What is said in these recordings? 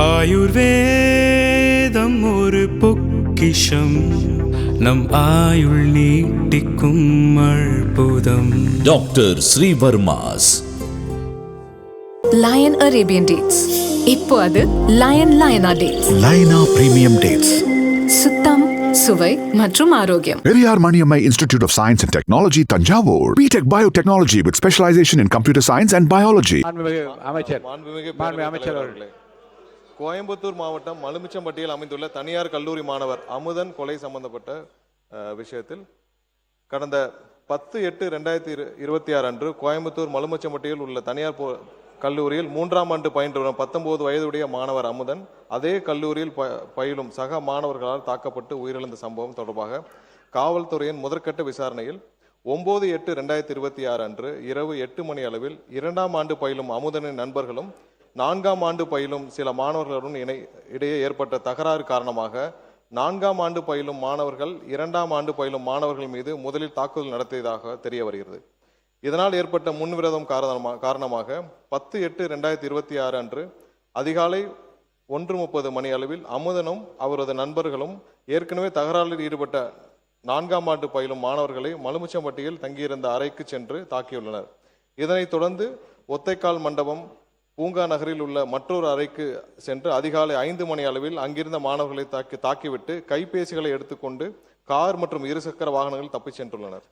ஆயுர்வேதம் ஒரு பொக்கிஷம், நம் ஆயுள் நீட்டிக்கும் அற்புதம். டாக்டர் ஸ்ரீவர்மாஸ் லயன் அரேபியன் டேட்ஸ். இப்போ அது லயனா டேட்ஸ். லயனா பிரீமியம் டேட்ஸ். சுத்தம், சுவை மற்றும் ஆரோக்கியம். Periyar Maniammai institute of science and technology, Thanjavur. BTech biotechnology with specialization in computer science and biology. அமைச்சர் அவர்களே, கோயம்புத்தூர் மாவட்டம் மலுமிச்சம்பட்டியில் அமைந்துள்ள தனியார் கல்லூரி மாணவர் அமுதன் கொலை சம்பந்தப்பட்ட விஷயத்தில் கடந்த 10/8/2026 அன்று கோயம்புத்தூர் மலுமிச்சம்பட்டியில் உள்ள தனியார் கல்லூரியில் 3ஆம் ஆண்டு பயின்று வரும் 19 வயதுடைய மாணவர் அமுதன் அதே கல்லூரியில் பயிலும் சக மாணவர்களால் தாக்கப்பட்டு உயிரிழந்த சம்பவம் தொடர்பாக காவல்துறையின் முதற்கட்ட விசாரணையில் 9/8/2026 அன்று இரவு 8 மணி அளவில் 2ஆம் ஆண்டு பயிலும் அமுதனின் நண்பர்களும் 4ஆம் ஆண்டு பயிலும் சில மாணவர்களுடன் இடையே ஏற்பட்ட தகராறு காரணமாக 4ஆம் ஆண்டு பயிலும் மாணவர்கள் 2ஆம் ஆண்டு பயிலும் மாணவர்கள் மீது முதலில் தாக்குதல் நடத்தியதாக தெரிய வருகிறது. இதனால் ஏற்பட்ட முன்விரோதம் காரணமாக 10/8/2026 அன்று அதிகாலை 1:30 மணி அளவில் அமுதனும் அவரது நண்பர்களும் ஏற்கனவே தகராறில் ஈடுபட்ட 4ஆம் ஆண்டு பயிலும் மாணவர்களை மலுமிச்சம்பட்டியில் தங்கியிருந்த அறைக்கு சென்று தாக்கியுள்ளனர். இதனைத் தொடர்ந்து ஒத்தைக்கால் மண்டபம் பூங்கா நகரில் உள்ள மற்றொரு அறைக்கு சென்று அதிகாலை 5 மணி அளவில் அங்கிருந்த மாணவர்களை தாக்கிவிட்டு கைபேசிகளை எடுத்துக்கொண்டு கார் மற்றும் இருசக்கர வாகனங்கள் தப்பிச் சென்றுள்ளனர்.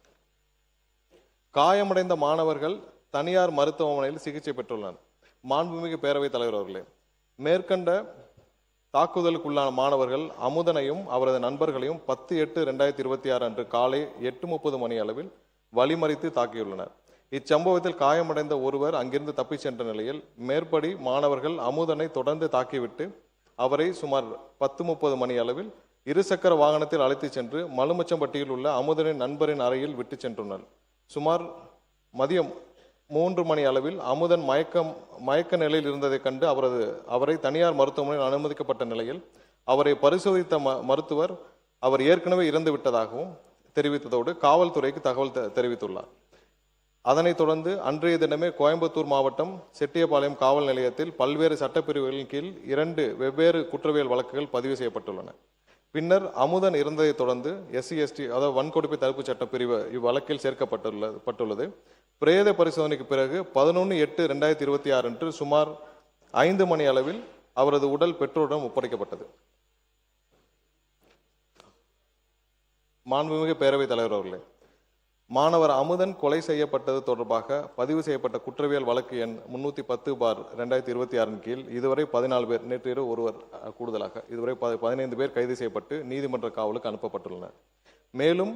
காயமடைந்த மாணவர்கள் தனியார் மருத்துவமனையில் சிகிச்சை பெற்றுள்ளனர். மாண்புமிகு பேரவைத் தலைவர் அவர்களே, மேற்கண்ட தாக்குதலுக்குள்ளான மாணவர்கள் அமுதனையும் அவரது நண்பர்களையும் 10/8/2026 அன்று காலை 8:30 மணி அளவில் வழிமறித்து தாக்கியுள்ளனர். இச்சம்பவத்தில் காயமடைந்த ஒருவர் அங்கிருந்து தப்பிச் சென்ற நிலையில் மேற்படி மாணவர்கள் அமுதனை தொடர்ந்து தாக்கிவிட்டு அவரை சுமார் 10:30 மணி அளவில் இருசக்கர வாகனத்தில் அழைத்து சென்று மலுமிச்சம்பட்டியில் உள்ள அமுதனின் நண்பரின் அறையில் விட்டு சென்றுள்ளனர். சுமார் மதியம் 3 மணி அளவில் அமுதன் மயக்க நிலையில் இருந்ததை கண்டு அவரை தனியார் மருத்துவமனையில் அனுமதிக்கப்பட்ட நிலையில் அவரை பரிசோதித்த மருத்துவர் அவர் ஏற்கனவே இறந்து விட்டதாகவும் தெரிவித்ததோடு காவல்துறைக்கு தகவல் தெரிவித்துள்ளார். அதனைத் தொடர்ந்து அன்றைய தினமே கோயம்புத்தூர் மாவட்டம் செட்டியபாளையம் காவல் நிலையத்தில் பல்வேறு சட்டப்பிரிவுகளின் கீழ் 2 வெவ்வேறு குற்றவியல் வழக்குகள் பதிவு செய்யப்பட்டுள்ளன. பின்னர் அமுதன் இறந்ததை தொடர்ந்து SC/ST அதாவது வன்கொடுமை தடுப்பு சட்டப்பிரிவு இவ்வழக்கில் சேர்க்கப்பட்டுள்ளது. பிரேத பரிசோதனைக்கு பிறகு 11/8/2026 அன்று சுமார் 5 மணி அளவில் அவரது உடல் பெற்றோரிடம் ஒப்படைக்கப்பட்டது. மாண்புமிகு பேரவைத் தலைவர் அவர்களே, மாணவர் அமுதன் கொலை செய்யப்பட்டது தொடர்பாக பதிவு செய்யப்பட்ட குற்றவியல் வழக்கு எண் 310/2026 கீழ் இதுவரை 14 பேர், நேற்று இரவு ஒருவர் கூடுதலாக இதுவரை 15 பேர் கைது செய்யப்பட்டு நீதிமன்ற காவலுக்கு அனுப்பப்பட்டுள்ளனர். மேலும்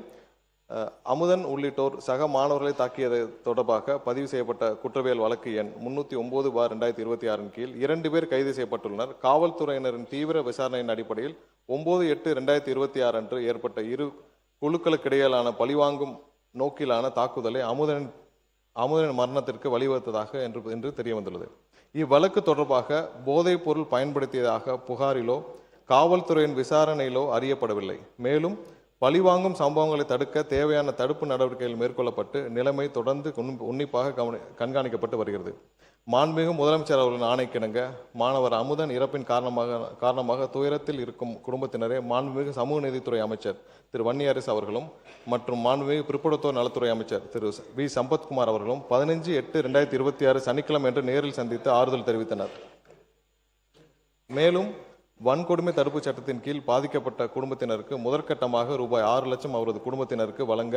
அமுதன் உள்ளிட்டோர் சக மாணவர்களை தாக்கியது தொடர்பாக பதிவு செய்யப்பட்ட குற்றவியல் வழக்கு எண் 309/2026 கீழ் 2 பேர் கைது செய்யப்பட்டுள்ளனர். காவல்துறையினரின் தீவிர விசாரணையின் அடிப்படையில் 9/8/2026 அன்று ஏற்பட்ட இரு குழுக்களுக்கிடையிலான பழிவாங்கும் நோக்கிலான தாக்குதலை அமுதனின் மரணத்திற்கு வழிவகுத்ததாக என்று தெரிய வந்துள்ளது. இவ்வழக்கு தொடர்பாக போதைப் பொருள் பயன்படுத்தியதாக புகாரிலோ காவல்துறையின் விசாரணையிலோ அறியப்படவில்லை. மேலும் பழிவாங்கும் சம்பவங்களை தடுக்க தேவையான தடுப்பு நடவடிக்கைகள் மேற்கொள்ளப்பட்டு நிலைமை தொடர்ந்து உன்னிப்பாக கண்காணிக்கப்பட்டு வருகிறது. மாண்புமிகு முதலமைச்சர் அவர்களின் ஆணைக்கிணங்க மாணவர் அமுதன் இறப்பின் காரணமாக துயரத்தில் இருக்கும் குடும்பத்தினரே மாண்புமிகு சமூக நீதித்துறை அமைச்சர் திரு வன்னியரசு அவர்களும் மற்றும் மாண்புமிகு பிற்படுத்தோர் நலத்துறை அமைச்சர் திரு வி சம்பத்குமார் அவர்களும் 15/8/2026 சனிக்கிழமை என்று நேரில் சந்தித்து ஆறுதல் தெரிவித்தனர். மேலும் வன்கொடுமை தடுப்பு சட்டத்தின் கீழ் பாதிக்கப்பட்ட குடும்பத்தினருக்கு முதற்கட்டமாக ரூபாய் 6 லட்சம் அவரது குடும்பத்தினருக்கு வழங்க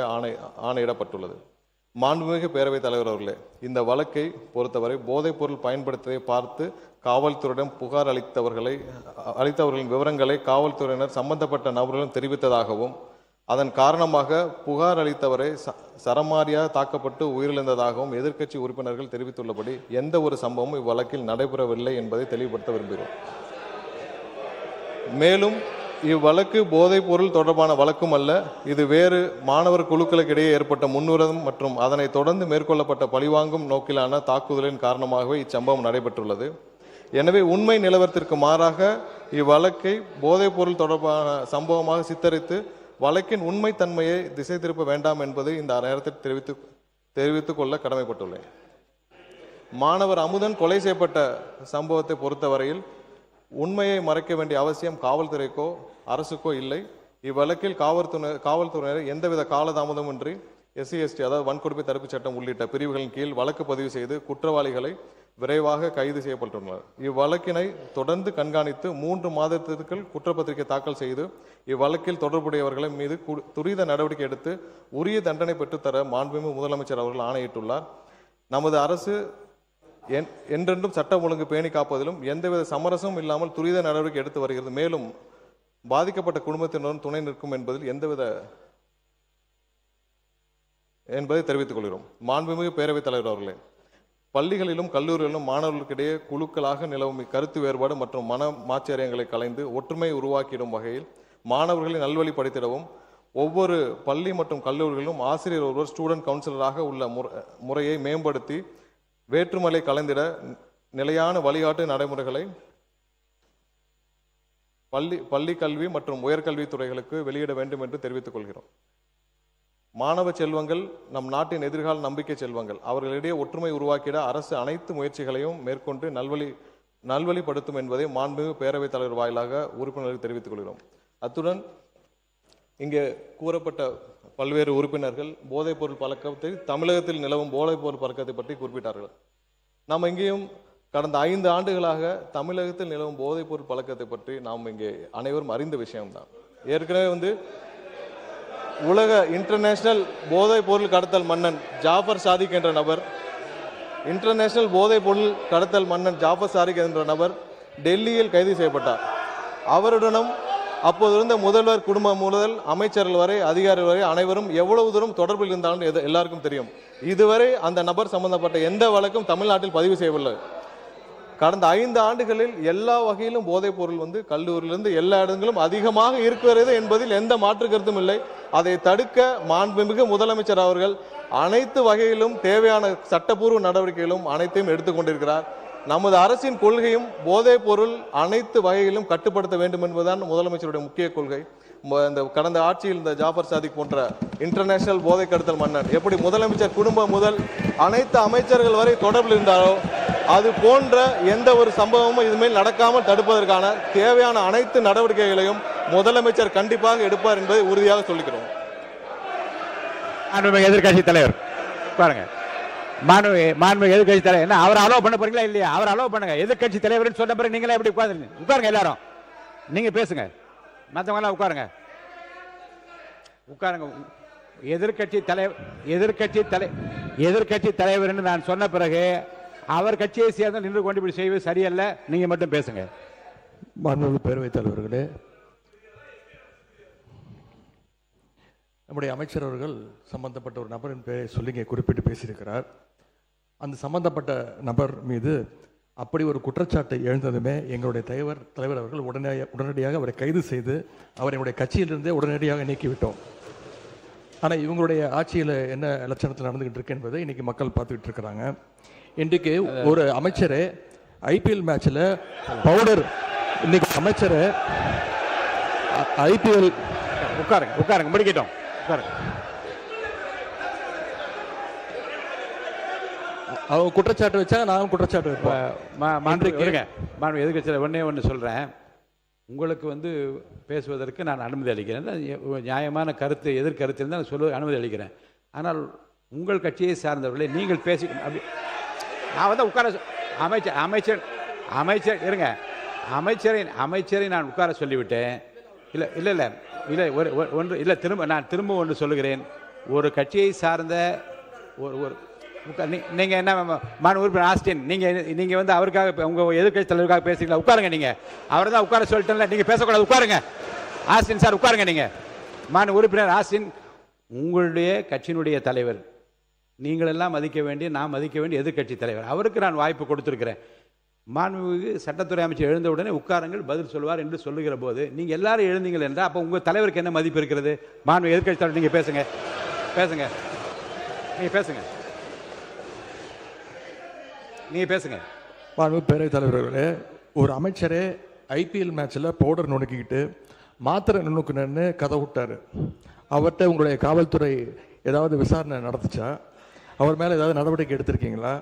ஆணையிடப்பட்டுள்ளது. மாண்புமிகு பேரவைத் தலைவர் அவர்களே, இந்த வழக்கை பொறுத்தவரை போதைப் பொருள் பயன்படுத்துவதை பார்த்து காவல்துறையிடம் புகார் அளித்தவர்களின் விவரங்களை காவல்துறையினர் சம்பந்தப்பட்ட நபர்களும் தெரிவித்ததாகவும் அதன் காரணமாக புகார் அளித்தவரை சரமாரியாக தாக்கப்பட்டு உயிரிழந்ததாகவும் எதிர்க்கட்சி உறுப்பினர்கள் தெரிவித்துள்ளபடி எந்த ஒரு சம்பவமும் இவ்வழக்கில் நடைபெறவில்லை என்பதை தெளிவுபடுத்த விரும்புகிறோம். மேலும் இவ்வழக்கு போதைப் பொருள் தொடர்பான வழக்கும் அல்ல, இது வேறு மாணவர் குழுக்களுக்கு இடையே ஏற்பட்ட முன்னுரிதம் மற்றும் அதனை தொடர்ந்து மேற்கொள்ளப்பட்ட பழிவாங்கும் நோக்கிலான தாக்குதலின் காரணமாகவே இச்சம்பவம் நடைபெற்றுள்ளது. எனவே உண்மை நிலவரத்திற்கு மாறாக இவ்வழக்கை போதைப் பொருள் தொடர்பான சம்பவமாக சித்தரித்து வழக்கின் உண்மைத்தன்மையை திசை திருப்ப வேண்டாம் என்பதை இந்த நேரத்தில் தெரிவித்துக் கொள்ள கடமைப்பட்டுள்ளேன். மாணவர் அமுதன் கொலை செய்யப்பட்ட சம்பவத்தை பொறுத்தவரையில் உண்மையை மறைக்க வேண்டிய அவசியம் காவல்துறைக்கோ அரசுக்கோ இல்லை. இவ்வழக்கில் காவல்துறையினர் எந்தவித காலதாமதமின்றி SC/ST அதாவது வன்கொடுமை தடுப்புச் சட்டம் உள்ளிட்ட பிரிவுகளின் கீழ் வழக்கு பதிவு செய்து குற்றவாளிகளை விரைவாக கைது செய்யப்பட்டுள்ளனர். இவ்வழக்கினை தொடர்ந்து கண்காணித்து 3 மாதத்திற்குள் குற்றப்பத்திரிகை தாக்கல் செய்து இவ்வழக்கில் தொடர்புடையவர்கள் மீது துரித நடவடிக்கை எடுத்து உரிய தண்டனை பெற்றுத்தர மாண்புமிகு முதலமைச்சர் அவர்கள் ஆணையிட்டுள்ளார். நமது அரசு என்றென்றும் சட்டம் ஒழுங்கு பேணி காப்பதிலும் எந்தவித சமரசமும் இல்லாமல் துரித நடவடிக்கை எடுத்து வருகிறது. மேலும் பாதிக்கப்பட்ட குடும்பத்தினரும் துணை நிற்கும் என்பதை தெரிவித்துக் கொள்கிறோம். மாண்புமிகு பேரவைத் தலைவர் அவர்களே, பள்ளிகளிலும் கல்லூரிகளிலும் மாணவர்களுக்கிடையே குழுக்களாக நிலவும் கருத்து வேறுபாடு மற்றும் மன மாச்சரியங்களை கலைந்து ஒற்றுமை உருவாக்கிடும் வகையில் மாணவர்களை நல்வழிப்படுத்திடவும் ஒவ்வொரு பள்ளி மற்றும் கல்லூரிகளிலும் ஆசிரியர் ஒருவர் ஸ்டூடெண்ட் கவுன்சிலராக உள்ள முறையை மேம்படுத்தி வேற்றுமலை கலைந்திட நிலையான வழிகாட்டு நடைமுறைகளை பள்ளி கல்வி மற்றும் உயர்கல்வி துறைகளுக்கு வெளியிட வேண்டும் என்று தெரிவித்துக் கொள்கிறோம். மாணவ செல்வங்கள் நம் நாட்டின் எதிர்கால நம்பிக்கை செல்வங்கள். அவர்களிடையே ஒற்றுமை உருவாக்கிட அரசு அனைத்து முயற்சிகளையும் மேற்கொண்டு நல்வழிப்படுத்தும் என்பதை மாண்புமிகு பேரவைத் தலைவர் வாயிலாக உறுப்பினர்களுக்கு தெரிவித்துக் கொள்கிறோம். அத்துடன் இங்கே கூறப்பட்ட பல்வேறு உறுப்பினர்கள் போதைப்பொருள் பழக்கத்தை தமிழகத்தில் நிலவும் போதைப்பொருள் பழக்கத்தை பற்றி குறிப்பிட்டார்கள். நாம் இங்கேயும் கடந்த 5 ஆண்டுகளாக தமிழகத்தில் நிலவும் போதைப்பொருள் பழக்கத்தை பற்றி நாம் இங்கே அனைவரும் அறிந்த விஷயம்தான். ஏற்கனவே உலக இன்டர்நேஷனல் போதைப் பொருள் கடத்தல் மன்னன் ஜாஃபர் சாதிக் என்ற நபர் டெல்லியில் கைது செய்யப்பட்டார். அவருடனும் அப்போது இருந்த முதல்வர் குடும்பம் முதல் அமைச்சர்கள் வரை அதிகாரிகள் வரை அனைவரும் எவ்வளவு தூரம் தொடர்பில் இருந்தாலும் எல்லாருக்கும் தெரியும். இதுவரை அந்த நபர் சம்பந்தப்பட்ட எந்த வழக்கும் தமிழ்நாட்டில் பதிவு செய்யவில்லை. கடந்த 5 ஆண்டுகளில் எல்லா வகையிலும் போதைப் பொருள் கல்லூரியிலிருந்து எல்லா இடங்களும் அதிகமாக இருக்கிறது என்பதில் எந்த மாற்று கருத்தும் இல்லை. அதை தடுக்க மாண்புமிகு முதலமைச்சர் அவர்கள் அனைத்து வகையிலும் தேவையான சட்டப்பூர்வ நடவடிக்கைகளும் அனைத்தையும் எடுத்துக்கொண்டிருக்கிறார். நமது அரசின் கொள்கையும் போதைப் பொருள் அனைத்து வகையிலும் கட்டுப்படுத்த வேண்டும் என்பதுதான் முதலமைச்சருடைய முக்கிய கொள்கை. இந்த கடந்த ஆட்சியில் இந்த ஜாஃபர் சாதிக் போன்ற இன்டர்நேஷனல் போதை கடத்தல் மன்னன் எப்படி முதலமைச்சர் குடும்பம் முதல் அனைத்து அமைச்சர்கள் வரை தொடர்பில் இருந்தாரோ அது போன்ற எந்த ஒரு சம்பவமும் இதுமேல் நடக்காமல் தடுப்பதற்கான தேவையான அனைத்து நடவடிக்கைகளையும் முதலமைச்சர் கண்டிப்பாக எடுப்பார் என்பதை உறுதியாக சொல்லிக்கிறோம். எதிர்கட்சி தலைவர் பாருங்க, மாண்புமிகு எதிர்கட்சி தலைவர் என்ன அவர் அலோவ் பண்ண போறீங்களா இல்லையா? அவர் அலோவ் பண்ணுங்க. எதிர்கட்சி தலைவர் சொன்ன பிறகு நீங்களே எப்படி உட்காருங்க, எல்லாரும் நீங்க பேசுங்க, மற்றவங்க எல்லாம் உட்காருங்க. எதிர்கட்சி தலைவர் என்று நான் சொன்ன பிறகு அவர் கட்சியை சேர்ந்து நின்று கொண்டு இப்படி செய்வது சரியல்ல. நீங்க மட்டும் பேசுங்க. மாண்புமிகு பேரவைத் தலைவர்களே, நம்முடைய அமைச்சர் அவர்கள் சம்பந்தப்பட்ட ஒரு நபரின் பெயரை சொல்லி இங்கே குறிப்பிட்டு பேசியிருக்கிறார். அந்த சம்பந்தப்பட்ட நபர் மீது அப்படி ஒரு குற்றச்சாட்டு எழுந்ததுமே எங்களுடைய தலைவர் அவர்கள் உடனடியாக அவரை கைது செய்து அவருடைய கட்சியிலிருந்தே உடனடியாக நீக்கிவிட்டோம். ஆனால் இவங்களுடைய ஆட்சியில் என்ன லட்சணத்தில் நடந்துகிட்டு இருக்கு என்பதை இன்னைக்கு மக்கள் பார்த்துக்கிட்டு இருக்கிறாங்க. இன்றைக்கு ஒரு அமைச்சர் IPL மேட்சில் பவுடர், இன்னைக்கு அமைச்சர் IPL உட்காருங்க முடிக்கட்டும். அவங்க குற்றச்சாட்டு வச்சா நான் குற்றச்சாட்டு வைப்பேன். எதிர்கட்சியில் ஒன்று சொல்கிறேன். உங்களுக்கு பேசுவதற்கு நான் அனுமதி அளிக்கிறேன். நியாயமான கருத்து எதிர்கருத்து இருந்தால் சொல்ல அனுமதி அளிக்கிறேன். ஆனால் உங்கள் கட்சியை சார்ந்தவர்களை நீங்கள் பேசி நான் உட்கார அமைச்சர் இருங்க, அமைச்சரை நான் உட்கார சொல்லிவிட்டேன். இல்லை ஒன்று இல்லை, திரும்ப ஒன்று சொல்லுகிறேன். ஒரு கட்சியை சார்ந்த ஒரு நீங்கள் என்ன மாநில உறுப்பினர் ஆஸ்டின், நீங்கள் அவருக்காக உங்கள் எதிர்கட்சி தலைவருக்காக பேசுறீங்களா? உட்காருங்க. நீங்கள் அவரை தான் உட்கார சொல்லிட்டேன்ல, நீங்கள் பேசக்கூடாது. உட்காருங்க. ஆஸ்டின் சார் உட்காருங்க. நீங்கள் மாநில உறுப்பினர் ஆஸ்டின், உங்களுடைய கட்சியினுடைய தலைவர், நீங்கள் எல்லாம் மதிக்க வேண்டிய, நான் மதிக்க வேண்டிய எதிர்கட்சி தலைவர், அவருக்கு நான் வாய்ப்பு கொடுத்துருக்கிறேன். மாண்புமிகு சட்டத்துறை அமைச்சர் எழுந்த உடனே உட்காருங்கள், பதில் சொல்வார் என்று சொல்லுகிற போது நீங்கள் எல்லாரும் எழுந்தீங்கள் என்றால் அப்போ உங்கள் தலைவருக்கு என்ன மதிப்பு இருக்கிறது? மாண்புமிகு எதிர்கட்சி தலைவர், நீங்கள் பேசுங்க. மாண்புமிகு பேரவைத் தலைவர்களே, ஒரு அமைச்சரே IPL மேட்சில் பவுடர் நுணுக்கிக்கிட்டு மாத்திரை நுணுக்குன்னு கதை விட்டார். அவர்கிட்ட உங்களுடைய காவல்துறை ஏதாவது விசாரணை நடத்துச்சா? அவர் மேலே ஏதாவது நடவடிக்கை எடுத்திருக்கீங்களா?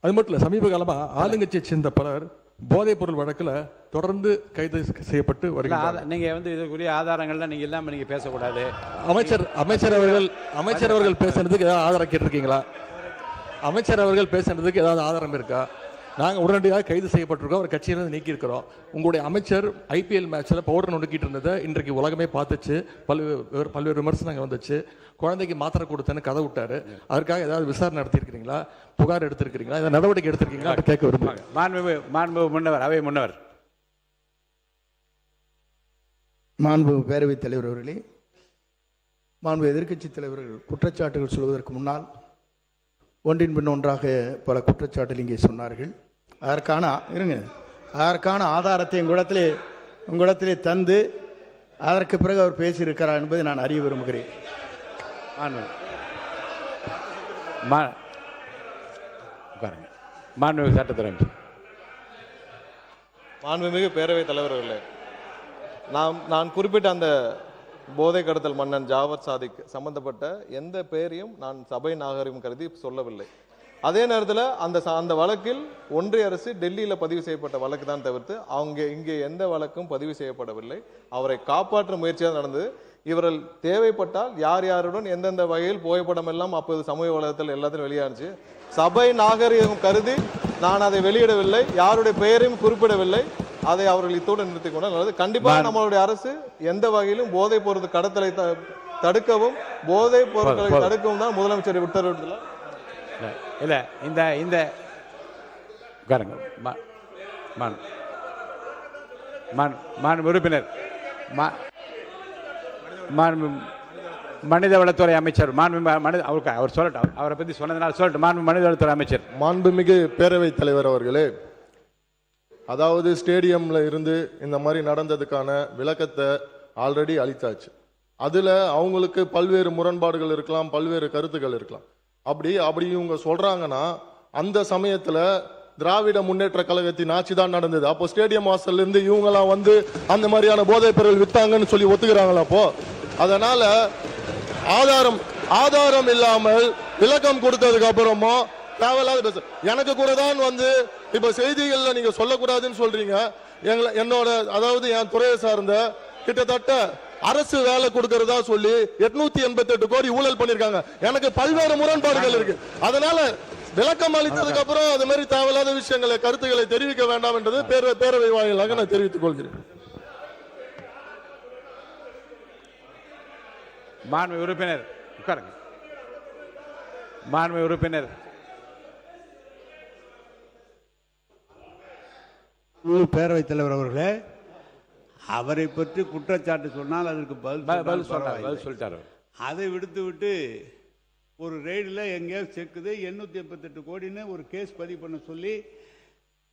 அது மட்டும் இல்லை, சமீப காலமாக ஆளுங்கட்சியை சேர்ந்த பலர் போதைப் பொருள் வழக்கில் தொடர்ந்து கைது செய்யப்பட்டு வருகிறார். நீங்கள் வந்து இதுக்குரிய ஆதாரங்கள்லாம் நீங்கள் இல்லாமல் நீங்கள் பேசக்கூடாது. அமைச்சர் அவர்கள் பேசுறதுக்கு ஏதாவது ஆதாரம் கேட்டிருக்கீங்களா? அமைச்சர் அவர்கள் பேசுறதுக்கு ஏதாவது ஆதாரம் இருக்கா? நாங்கள் உடனடியாக கைது செய்யப்பட்டிருக்கோம், ஒரு கட்சியிலிருந்து நீக்கியிருக்கிறோம். உங்களுடைய அமைச்சர் IPL மேட்ச்சில் பவுடர் நொறுக்கிட்டு இருந்ததை இன்றைக்கு உலகமே பார்த்துச்சு, பல்வேறு விமர்சனங்கள் வந்துச்சு. குழந்தைக்கு மாத்திரை கொடுத்தேன்னு கதை விட்டாரு. அதற்காக ஏதாவது விசாரணை நடத்தியிருக்கிறீங்களா, புகார் எடுத்திருக்கிறீங்களா, ஏதாவது நடவடிக்கை எடுத்திருக்கீங்களா கேட்க விரும்புகிறேன். மாண்பு முன்னவர், அவை முன்னவர். மாண்பு பேரவைத் தலைவர் அவர்களே, மாண்பு எதிர்க்கட்சித் தலைவர்கள் குற்றச்சாட்டுகள் சொல்வதற்கு முன்னால் ஒன்றின் பின் ஒன்றாக பல குற்றச்சாட்டுகள் இங்கே சொன்னார்கள். அதற்கான ஆதாரத்தை உங்களிடத்திலே தந்து அதற்கு பிறகு அவர் பேசியிருக்கிறார் என்பதை நான் அறிய விரும்புகிறேன். மாண்புமிகு சட்டத்துறை மாண்புமிகு பேரவைத் தலைவர்களே, நான் குறிப்பிட்ட அந்த போதை கடத்தல் மன்னன் ஜாவத் சாதிக் சம்பந்தப்பட்ட எந்த பெயரையும் நான் சபை நாகரிகம் கருதி சொல்லவில்லை. அதே நேரத்தில் அந்த வழக்கில் ஒன்றிய அரசு டெல்லியில் பதிவு செய்யப்பட்ட வழக்கு தான் தவிர்த்து இங்கே எந்த வழக்கும் பதிவு செய்யப்படவில்லை. அவரை காப்பாற்ற முயற்சியாக நடந்தது. இவர்கள் தேவைப்பட்டால் யார் யாருடன் எந்தெந்த வகையில் புகைப்படம் எல்லாம் அப்போது சமூக வலைதளத்தில் எல்லாத்தையும் வெளியானுச்சு. சபை நாகரிகம் கருதி நான் அதை வெளியிடவில்லை, யாருடைய பெயரையும் குறிப்பிடவில்லை. அதை அவர்கள் இத்தோடு நிறுத்திக் கொண்டால் கண்டிப்பாக நம்மளுடைய அரசு எந்த வகையிலும் போதைப் பொருள் கடத்தலை தடுக்கவும் போதைப் பொருட்களை தடுக்கவும் தான் முதலமைச்சர் உத்தரவிட்டுள்ளார். இல்ல இந்த உறுப்பினர் மனிதவளத்துறை அமைச்சர் அவர் சொல்லட்டும், அவரை பத்தி சொன்னதுனால சொல்லட்டும். மனிதவளத்துறை அமைச்சர். மாண்புமிகு பேரவைத் தலைவர் அவர்களே, அதாவது ஸ்டேடியம்ல இருந்து இந்த மாதிரி நடந்ததுக்கான விளக்கத்தை ஆல்ரெடி அளித்தாச்சு. அதுல அவங்களுக்கு பல்வேறு முரண்பாடுகள் இருக்கலாம், பல்வேறு கருத்துக்கள் இருக்கலாம். அப்படி இவங்க சொல்றாங்கன்னா அந்த சமயத்துல திராவிட முன்னேற்ற கழகத்தின் ஆட்சி தான் நடந்தது. அப்போ ஸ்டேடியம் வாசல்ல இருந்து இவங்கெல்லாம் வந்து அந்த மாதிரியான போதைப் பொருள் வித்தாங்கன்னு சொல்லி ஒத்துக்கிறாங்களா? அப்போ அதனால ஆதாரம் இல்லாமல் விளக்கம் கொடுத்ததுக்கு அப்புறமா தேவையில்லாத பேச எனக்கு கூட தான் வந்து இப்ப செய்திகள்ல நீங்க சொல்லக்கூடாதுன்னு சொல்றீங்க. என்னோட அதாவது என் துறையை சார்ந்த கிட்டத்தட்ட அரசு வேலை கொடுக்கறதா சொல்லி 888 கோடி ஊழல் பண்ணிருக்காங்க. எனக்கு பல்வேறு முரண்பாடுகள் இருக்கு. அதனால விளக்கம் அளித்ததுக்கு அப்புறம் அது மாதிரி தேவையில்லாத விஷயங்களை கருத்துக்களை தெரிவிக்க வேண்டாம் என்றது பேரவை வாயிலாக நான் தெரிவித்துக் கொள்கிறேன். மாண்பு உறுப்பினர் உட்காருங்க. மாண்பு உறுப்பினர் பேரவைத் தலைவர் அவர்களே, அவரை பற்றி குற்றச்சாட்டு சொன்னால் அதற்கு பதில் சொல்லிட்டாரு. அதை விடுத்து ஒரு ரெய்டில் எங்கேயாவது செக்குது 888 கோடின்னு ஒரு கேஸ் பதிவு பண்ண சொல்லி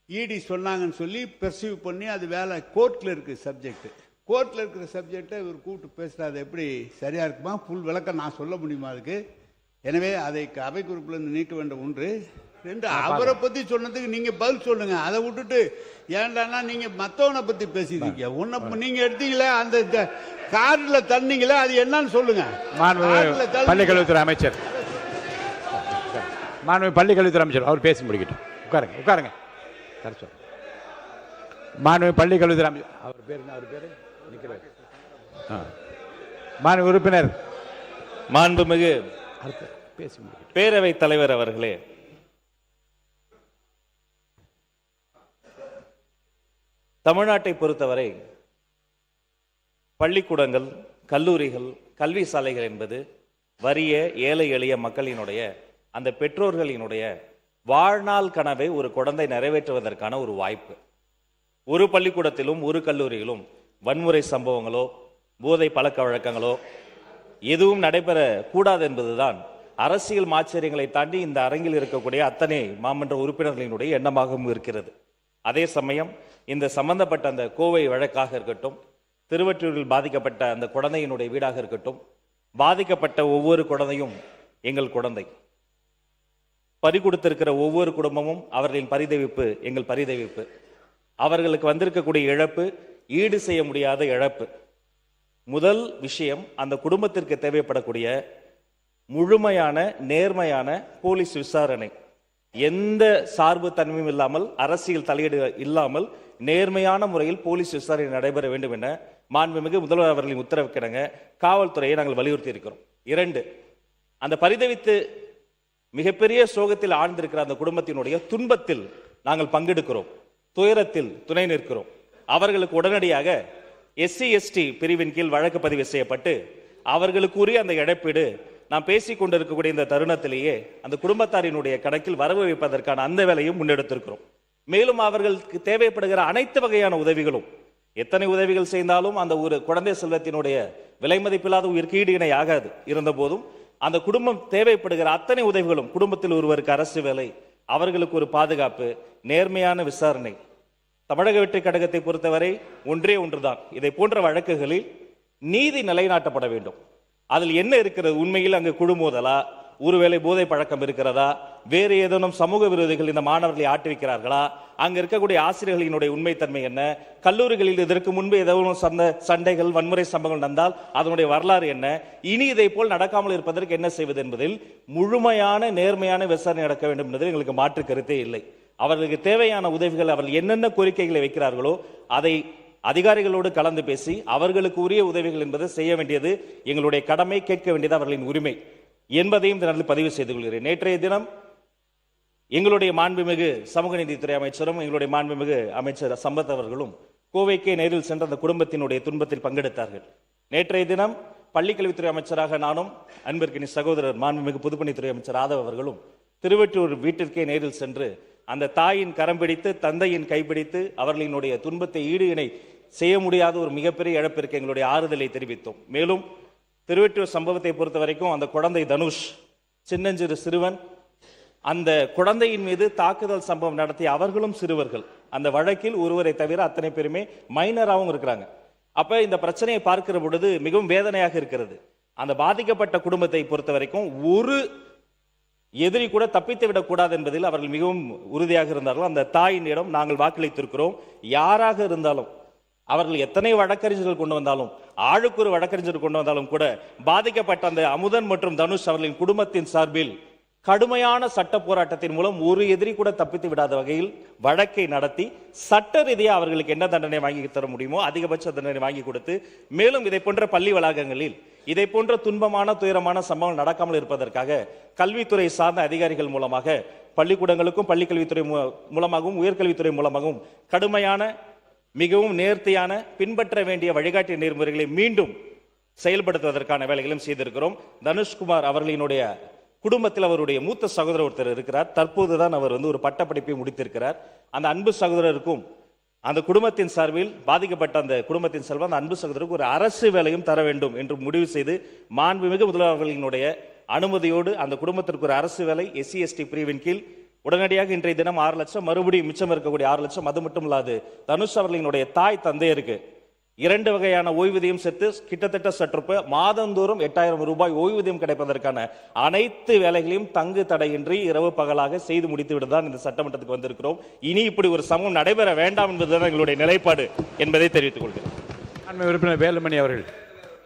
இடி சொன்னாங்கன்னு சொல்லி பெர்சீவ் பண்ணி அது வேலை கோர்ட்டில் இருக்குது. கோர்ட்டில் இருக்கிற சப்ஜெக்டை இவர் கூப்பிட்டு பேசுகிறார். அது எப்படி சரியாக இருக்குமா? ஃபுல் விளக்கம் நான் சொல்ல முடியுமா அதுக்கு? எனவே அதை அவை குறிப்பிலிருந்து நீக்க வேண்டும். 1. 2, அவரை பற்றி சொன்னதுக்கு நீங்கள் பதில் சொல்லுங்க. அதை விட்டுட்டு ஏன்டானா நீங்கள் மற்றவனை பற்றி பேசிட்டீங்க. நீங்கள் எடுத்தீங்களே அந்த காரில் தண்ணீங்களே, அது என்னன்னு சொல்லுங்க. பள்ளிக்கல்வித்துறை அமைச்சர் பள்ளிக்கல்வித்துறை அமைச்சர் அவர் பேசி முடிக்கட்டும். உட்காருங்க. பள்ளிக்கல்வித்துறை அமைச்சர் அவர் பேர் மாண்பு உறுப்பினர் மாண்புமிகு பேரவைத் தலைவர் அவர்களே, தமிழ்நாட்டை பொறுத்தவரை பள்ளிக்கூடங்கள், கல்லூரிகள், கல்வி சாலைகள் என்பது வறிய ஏழை எளிய மக்களினுடைய அந்த பெற்றோர்களினுடைய வாழ்நாள் கனவை ஒரு குழந்தை நிறைவேற்றுவதற்கான ஒரு வாய்ப்பு. ஒரு பள்ளிக்கூடத்திலும் ஒரு கல்லூரியிலும் வன்முறை சம்பவங்களோ போதை பழக்க வழக்கங்களோ எதுவும் நடைபெற கூடாது என்பதுதான் அரசியல் மாச்சரியங்களை தாண்டி இந்த அரங்கில் இருக்கக்கூடிய அத்தனை மாமன்ற உறுப்பினர்களினுடைய எண்ணமாகவும் இருக்கிறது. அதே சமயம் இந்த சம்பந்தப்பட்ட அந்த கோவை வழக்காக இருக்கட்டும், திருவற்றூரில் பாதிக்கப்பட்ட அந்த குழந்தையினுடைய வீடாக இருக்கட்டும், பாதிக்கப்பட்ட ஒவ்வொரு குழந்தையும் எங்கள் குழந்தை. பறி கொடுத்திருக்கிற ஒவ்வொரு குடும்பமும் அவர்களின் பரிதவிப்பு எங்கள் பரிதவிப்பு. அவர்களுக்கு வந்திருக்கக்கூடிய இழப்பு ஈடு செய்ய முடியாத இழப்பு. முதல் விஷயம், அந்த குடும்பத்திற்கு தேவைப்படக்கூடிய முழுமையான நேர்மையான போலீஸ் விசாரணை. எந்த சார்பு தன்மையும் இல்லாமல், அரசியல் தலையீடு இல்லாமல் நேர்மையான முறையில் போலீஸ் விசாரணை நடைபெற வேண்டும் என மாண்புமிகு முதல்வர் அவர்களின் உத்தரவுக்கிணங்க காவல்துறையை நாங்கள் வலியுறுத்தி இருக்கிறோம். 2, அந்த பரிதவித்து மிகப்பெரிய சோகத்தில் ஆழ்ந்திருக்கிற அந்த குடும்பத்தினுடைய துன்பத்தில் நாங்கள் பங்கெடுக்கிறோம், துயரத்தில் துணை நிற்கிறோம். அவர்களுக்கு உடனடியாக SC/ST பிரிவின் கீழ் வழக்கு பதிவு செய்யப்பட்டு அவர்களுக்குரிய அந்த இழப்பீடு நாம் பேசிக் கொண்டிருக்கக்கூடிய இந்த தருணத்திலேயே அந்த குடும்பத்தாரினுடைய கணக்கில் வரவு வைப்பதற்கான அந்த வேலையும் முன்னெடுத்திருக்கிறோம். மேலும் அவர்களுக்கு தேவைப்படுகிற அனைத்து வகையான உதவிகளும், எத்தனை உதவிகள் செய்தாலும் அந்த ஒரு குழந்தை செல்வத்தினுடைய விலை மதிப்பில்லாத உயிருக்கு ஈடு இணை ஆகாது. இருந்த போதும் அந்த குடும்பம் தேவைப்படுகிற அத்தனை உதவிகளும், குடும்பத்தில் ஒருவருக்கு அரசு வேலை, அவர்களுக்கு ஒரு பாதுகாப்பு, நேர்மையான விசாரணை. தமிழக வெற்றி கழகத்தை பொறுத்தவரை ஒன்றே ஒன்றுதான், இதை போன்ற வழக்குகளில் நீதி நிலைநாட்டப்பட வேண்டும். அதில் என்ன இருக்கிறது? உண்மையில் அங்கு குழு மோதலா, ஒருவேளை போதை பழக்கம் இருக்கிறதா, வேறு ஏதேனும் சமூக விரோதிகள் இந்த மாணவர்களை ஆட்டுவிக்கிறார்களா, அங்க இருக்கக்கூடிய ஆசிரியர்களினுடைய உண்மைத்தன்மை என்ன, கல்லூரிகளில் இதற்கு முன்பு ஏதேனும் சண்டைகள், வன்முறை சம்பவங்கள் நடந்தால் அதனுடைய வரலாறு என்ன, இனி இதை போல் நடக்காமல் இருப்பதற்கு என்ன செய்வது என்பதில் முழுமையான நேர்மையான விசாரணை நடக்க வேண்டும் என்பதில் எங்களுக்கு மாற்று கருத்தே இல்லை. அவர்களுக்கு தேவையான உதவிகள், அவர்கள் என்னென்ன கோரிக்கைகளை வைக்கிறார்களோ அதை அதிகாரிகளோடு கலந்து பேசி அவர்களுக்கு உரிய உதவிகள் என்பதை செய்ய வேண்டியது எங்களுடைய கடமை, கேட்க வேண்டியது அவர்களின் உரிமை என்பதையும் இந்த நேரத்தில் பதிவு செய்து கொள்கிறேன். நேற்றைய தினம் எங்களுடைய மாண்புமிகு சமூக நீதித்துறை அமைச்சரும் எங்களுடைய மாண்புமிகு அமைச்சர் சம்பத் அவர்களும் கோவைக்கே நேரில் சென்ற அந்த குடும்பத்தினுடைய துன்பத்தில் பங்கெடுத்தார்கள். நேற்றைய தினம் பள்ளிக்கல்வித்துறை அமைச்சராக நானும், அன்பிற்கினி சகோதரர் மாண்புமிகு பொதுப்பணித்துறை அமைச்சர் ஆதவ் அவர்களும் திருவெற்றூர் வீட்டிற்கே நேரில் சென்று அந்த தாயின் கரம் பிடித்து, தந்தையின் கைப்பிடித்து அவர்களினுடைய துன்பத்தை ஈடு இணை செய்ய முடியாத ஒரு மிகப்பெரிய இழப்பிற்கு எங்களுடைய ஆறுதலை தெரிவித்தோம். மேலும் திருவெற்றூர் சம்பவத்தை பொறுத்த வரைக்கும் அந்த குழந்தை தனுஷ், சின்னஞ்சிறு சிறுவன், அந்த குழந்தையின் மீது தாக்குதல் சம்பவம் நடத்திய அவர்களும் சிறுவர்கள். அந்த வழக்கில் ஒருவரை தவிர அத்தனை பேருமே மைனராகவும் இருக்கிறாங்க. அப்ப இந்த பிரச்சனையை பார்க்கிற பொழுது மிகவும் வேதனையாக இருக்கிறது. அந்த பாதிக்கப்பட்ட குடும்பத்தை பொறுத்த வரைக்கும் ஒரு எதிரி கூட தப்பித்து விடக்கூடாது என்பதில் அவர்கள் மிகவும் உறுதியாக இருந்தார்கள். அந்த தாயினிடம் நாங்கள் வாக்களித்திருக்கிறோம். யாராக இருந்தாலும், அவர்கள் எத்தனை வழக்கறிஞர்கள் கொண்டு வந்தாலும், ஆளுக்கு ஒரு வழக்கறிஞர் கொண்டு வந்தாலும் கூட பாதிக்கப்பட்ட அந்த அமுதன் மற்றும் தனுஷ் அவர்களின் குடும்பத்தின் சார்பில் கடுமையான சட்ட போராட்டத்தின் மூலம் ஒரு எதிரி கூட தப்பித்து விடாத வகையில் வழக்கை நடத்தி சட்ட ரீதியாக அவர்களுக்கு என்ன தண்டனை வாங்கி தர முடியுமோ அதிகபட்ச தண்டனை வாங்கி கொடுத்து, மேலும் இதை போன்ற பள்ளி வளாகங்களில் இதை போன்ற துன்பமான துயரமான சம்பவம் நடக்காமல் இருப்பதற்காக கல்வித்துறை சார்ந்த அதிகாரிகள் மூலமாக பள்ளிக்கூடங்களுக்கும் பள்ளிக்கல்வித்துறை மூலமாகவும் உயர்கல்வித்துறை மூலமாகவும் கடுமையான, மிகவும் நேர்த்தியான, பின்பற்ற வேண்டிய வழிகாட்டு நெறிமுறைகளை மீண்டும் செயல்படுத்துவதற்கான வேலைகளும் செய்திருக்கிறோம். தனுஷ்குமார் அவர்களினுடைய குடும்பத்தில் அவருடைய மூத்த சகோதரர் ஒருத்தர் இருக்கிறார். தற்போதுதான் அவர் ஒரு பட்டப்படிப்பை முடித்திருக்கிறார். அந்த அன்பு சகோதரருக்கும் அந்த குடும்பத்தின் சார்பில் பாதிக்கப்பட்ட அந்த குடும்பத்தின் சார்பில் அந்த அன்பு சகோதரருக்கு ஒரு அரசு வேலையும் தர வேண்டும் என்று முடிவு செய்து மாண்புமிகு முதல்வர்களினுடைய அனுமதியோடு அந்த குடும்பத்திற்கு ஒரு அரசு வேலை SC/ST பிரிவின் கீழ் உடனடியாக இன்றைய தினம் 6 லட்சம், மறுபடியும் மிச்சம் இருக்கக்கூடிய 6 லட்சம், அது மட்டும் இல்லாது தனுஷ் அவர்களினுடைய தாய் தந்தையருக்கு 2 வகையான ஓய்வூதியம் சேர்த்து கிட்டத்தட்ட சற்றுப்ப மாதந்தோறும் 8000 ரூபாய் ஓய்வூதியம் கிடைப்பதற்கான அனைத்து வேலைகளையும் தங்கு தடையின்றி இரவு பகலாக செய்து முடித்து விட்டுதான் இந்த சட்டமன்றத்துக்கு வந்திருக்கிறோம். இனி இப்படி ஒரு சமூகம் நடைபெற வேண்டாம் என்பதுதான் எங்களுடைய நிலைப்பாடு என்பதை தெரிவித்துக் கொள்கிறேன். உறுப்பினர் வேலுமணி அவர்கள்.